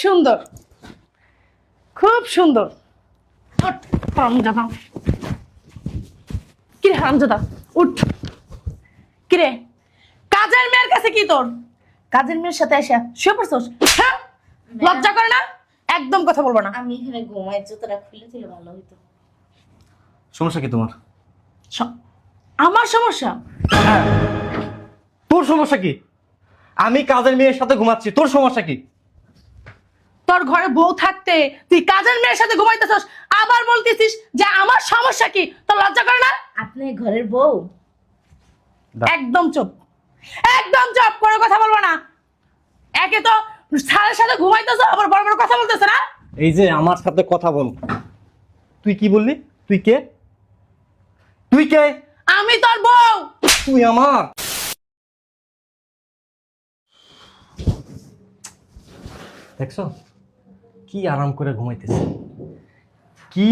সুন্দর, খুব সুন্দর। হারামজাদা, কিরে হারামজাদা, উঠ। কিরে, কাজের মেয়ের কাছে কি তোর? কাজের মেয়ের সাথে এসে শুয়ে পড়ছস? হ্যাঁ, লজ্জা করে না? একদম কথা বলবো না। আমি এখানে ঘুমাই, জুতোটা খুলে দিলে ভালো হইতো। সমস্যা কি তোমার? আমার সমস্যা? হ্যাঁ, তোর সমস্যা কি? আমি কাজের মেয়ের সাথে ঘুমাচ্ছি, তোর সমস্যা কি? তোর ঘরে বউ থাকতে তুই কাজের মেয়ের সাথে ঘুমাইতেছস, আবার বলতেছিস যে আমার সমস্যা কি? তোর লজ্জা করে না? আপনি ঘরের বউ? একদম চুপ, একদম চুপ, কোনো কথা বলবো না। একে তো স্যারের সাথে ঘুমাইতেছ, আবার বড় বড় কথা বলতেছ না। এই যে আমার সাথে কথা বল। তুই কি বললি? তুই কে? তুই কে? আমি তোর বউ। তুই আমার? দেখছো কি আরাম করে ঘুমাইতেছে, কি